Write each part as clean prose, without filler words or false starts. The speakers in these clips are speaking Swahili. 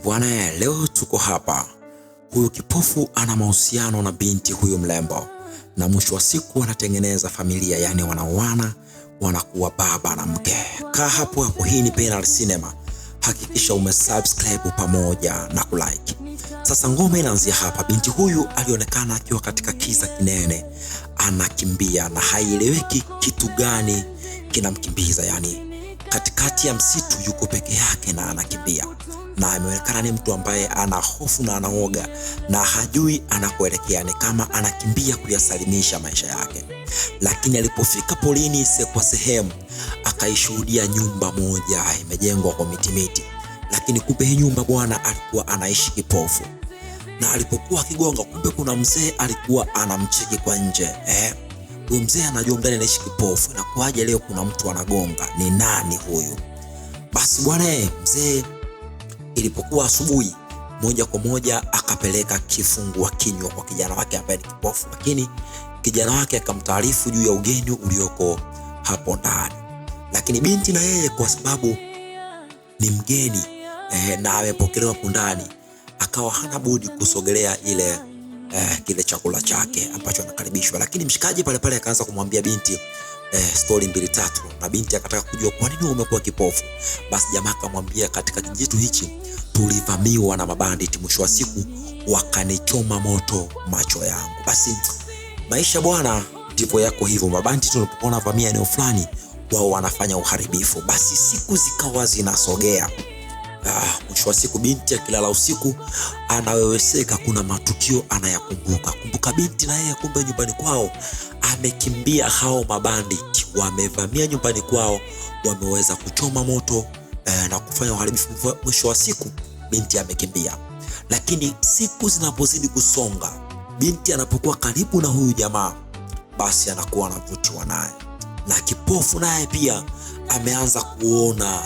Bwana, leo tuko hapa. Huyu kipofu ana mahusiano na binti huyu mrembo, na mwisho wa siku wanatengeneza familia, yani wanaoana, wanakuwa baba na mke. Kaa hapo hapo, hii ni Penal Cinema. Hakikisha umesubscribe pamoja na kulike. Sasa ngoma inaanzia hapa. Binti huyu alionekana akiwa katika kiza kinene, anakimbia na haieleweki kitu gani kinamkimbiza, yani katikati ya msitu yuko peke yake na anakimbia, na ameonekana ni mtu ambaye ana hofu na anaoga na hajui anakoelekea, ni kama anakimbia kuyasalimisha maisha yake. Lakini alipofika polini kwa sehemu, akaishuhudia nyumba moja imejengwa kwa miti, lakini kumbe hii nyumba bwana alikuwa anaishi kipofu. Na alipokuwa akigonga, kumbe kuna mzee alikuwa anamcheki kwa nje. Huyu mzee anajua ndani anaishi kipofu, na kuaje leo kuna mtu anagonga, ni nani huyu? Basi bwana mzee, ilipokuwa asubuhi, moja kwa moja akapeleka kifungua kinywa kwa kijana wake ambaye ni kipofu, lakini kijana wake akamtaarifu juu ya ugeni ulioko hapo ndani. Lakini binti na yeye kwa sababu ni mgeni na amepokelewa hapo ndani, akawa hana budi kusogelea kile chakula chake ambacho anakaribishwa. Lakini mshikaji pale pale akaanza kumwambia binti story mbili tatu, na binti akataka kujua kwa nini umekuwa kipofu. Basi jamaa akamwambia, katika kijitu hichi tulivamiwa na mabanditi, mwisho wa siku wakanichoma moto macho yangu. Basi maisha bwana ndivyo yako hivyo, mabanditi tunapokuwa wanavamia eneo fulani, wao wanafanya uharibifu. Basi siku zikawa zinasogea. Mwisho wa siku binti akilala usiku anaweweseka, kuna matukio anayakumbuka. Kumbuka binti na yeye kumbe nyumbani kwao amekimbia, hao mabanditi wamevamia nyumbani kwao, wameweza kuchoma moto na kufanya uharibifu. Mwisho wa siku binti amekimbia. Lakini siku zinapozidi kusonga, binti anapokuwa karibu na huyu jamaa, basi anakuwa anavutiwa naye, na kipofu naye pia ameanza kuona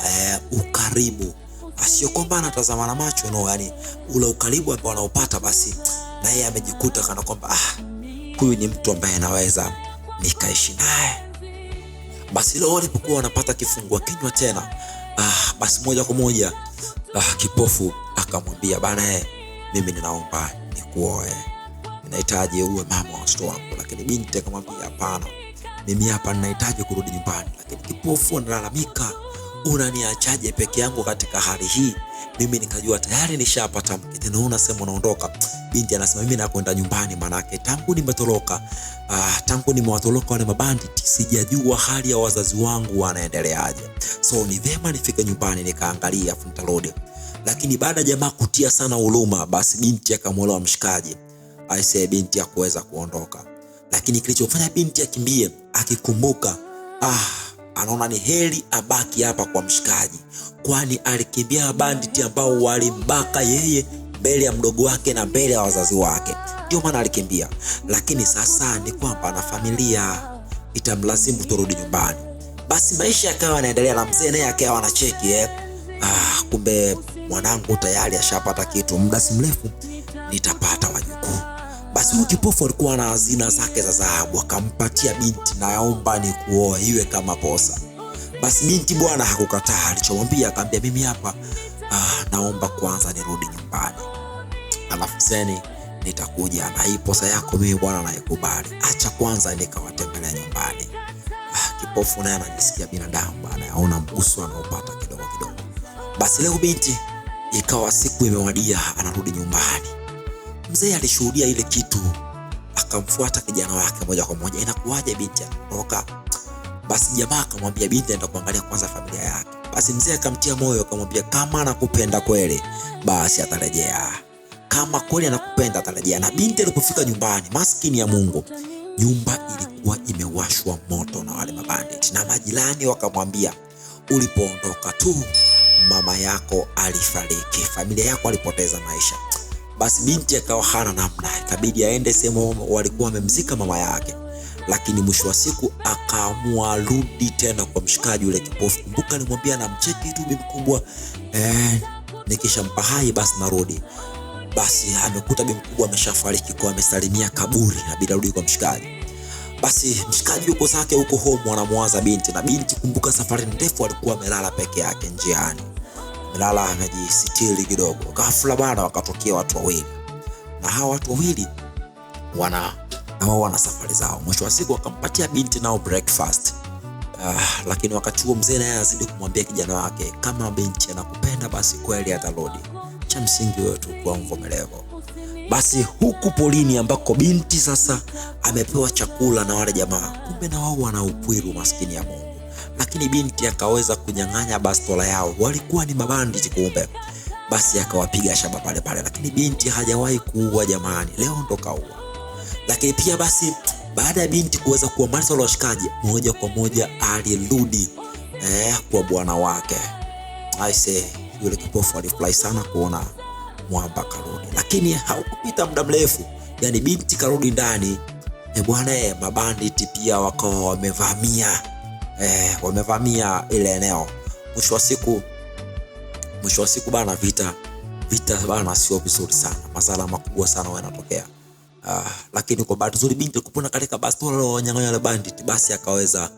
ukaribu, sio kwamba anatazama na macho yani ule ukaribu ambao anaupata, basi na yeye amejikuta kana kwamba huyu ni mtu ambaye anaweza nikaishi naye. Basi leo walipokuwa wanapata kifungua kinywa tena, basi moja kwa moja kipofu akamwambia, bana mimi ninaomba nikuoe, ninahitaji uwe mama wa watoto wangu. Lakini binti akamwambia, hapana, mimi hapa ninahitaji kurudi nyumbani. Lakini kipofu analalamika, unaniachaje peke yangu katika hali hii? Mimi nikajua tayari nishapata mke, tena unasema unaondoka. Binti anasema, mimi nakwenda nyumbani, manake tangu nimewatoroka wale mabanditi sijajua hali ya wazazi wangu wanaendeleaje, so ni vema nifike nyumbani nikaangalia afu nitarudi. Lakini baada ya jamaa kutia sana huruma, basi binti akamwelewa mshikaji, aisee, binti hakuweza kuondoka. Lakini kilichofanya binti akimbie, akikumbuka anaona ni heri abaki hapa kwa mshikaji, kwani alikimbia banditi ambao walimbaka yeye mbele ya mdogo wake na mbele ya wazazi wake, ndio maana alikimbia. Lakini sasa ni kwamba na familia, itamlazimu turudi nyumbani. Basi maisha yakawa yanaendelea, na mzee naye akawa anacheki kumbe mwanangu tayari ashapata kitu, muda si mrefu nitapata wajukuu. Basi huyu kipofu alikuwa na hazina zake za dhahabu, akampatia binti, naomba nikuoe iwe kama posa. Basi binti bwana hakukataa, alichomwambia akamwambia, mimi hapa naomba kwanza nirudi nyumbani, alafu zeni nitakuja na hii posa yako mimi bwana naikubali, acha kwanza nikawatembelea nyumbani. Kipofu naye anajisikia binadamu bwana, aona mguso anaopata kidogo kidogo. Basi leo binti ikawa siku imewadia, anarudi nyumbani. Mzee alishuhudia ile kitu, akamfuata kijana wake moja kwa moja, inakuwaje binti anatoka? Basi jamaa akamwambia binti aenda kuangalia kwanza familia yake. Basi mzee akamtia moyo, akamwambia kama anakupenda kweli basi atarejea, kama kweli anakupenda atarejea. Na binti alipofika nyumbani, maskini ya Mungu, nyumba ilikuwa imewashwa moto na wale mabanditi, na majirani wakamwambia, ulipoondoka tu mama yako alifariki, familia yako alipoteza maisha. Basi binti akawa hana namna, ikabidi aende sehemu walikuwa wamemzika mama yake. Lakini mwisho wa siku akaamua rudi tena kwa mshikaji ule kipofu. Kumbuka alimwambia namcheki tu bibi mkubwa, nikishampa hai basi narudi. Basi amekuta bibi mkubwa ameshafariki, kwa amesalimia kaburi na bila rudi kwa mshikaji. Basi mshikaji yuko zake huko home, anamwaza binti, na binti kumbuka safari ndefu alikuwa amelala peke yake njiani. amelala amejisitiri kidogo. Ghafla bana wakatokea watu wawili, na hawa watu wawili wana safari zao. Mwisho wa siku wakampatia binti nao breakfast. Lakini wakati huo mzee naye azidi kumwambia kijana wake, kama binti anakupenda basi kweli atarudi, cha msingi wewe tu kuwa mvumilivu. Basi huku polini ambako binti sasa amepewa chakula na wale jamaa, kumbe na wao wana upwiru, maskini ya Mungu. Lakini binti akaweza kunyang'anya bastola yao, walikuwa ni mabanditi kumbe. Basi akawapiga shaba pale pale, lakini binti hajawahi kuua jamani, leo ndo kaua. Lakini pia basi baada ya binti kuweza kuwamaliza wale washikaji, moja kwa moja alirudi kwa bwana wake. Aise, yule kipofu alifurahi sana kuona mwamba karudi. Lakini haukupita muda mrefu, yani binti karudi ndani, bwana mabanditi pia wakawa wamevamia ile eneo. Mwisho wa siku bana, vita bana sio vizuri sana, masala makubwa sana yanatokea. Lakini kwa bahati nzuri binti kupona katika bastola la wanyang'anya wale bandit, basi akaweza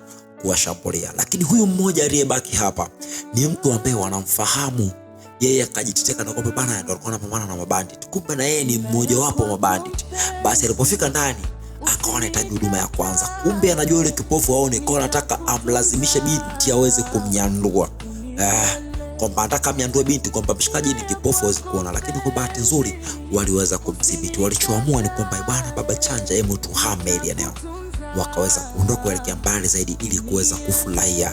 kuwashambulia. Lakini huyu mmoja aliyebaki hapa ni mtu ambaye wanamfahamu yeye, akajitetea na kwamba bana ndio alikuwa anapambana na mabandit, kumbe na yeye ni mmoja wapo wa mabandit. Basi alipofika ndani akawa anahitaji huduma ya kwanza, kumbe anajua yule kipofu aone, kwa anataka amlazimishe binti aweze kumnyandua, kwamba anataka amnyandue binti, kwamba mshikaji ni kipofu hawezi kuona. Lakini kwa bahati nzuri waliweza kumdhibiti. Walichoamua ni kwamba bwana baba chanja, hebu tuhame ile eneo. Wakaweza kuondoka kuelekea mbali zaidi ili kuweza kufurahia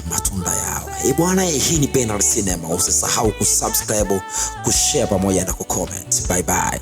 matunda yao. Bwana, hii ni Penal Cinema. Usisahau kusubscribe, kushare pamoja na kucomment. Bye bye.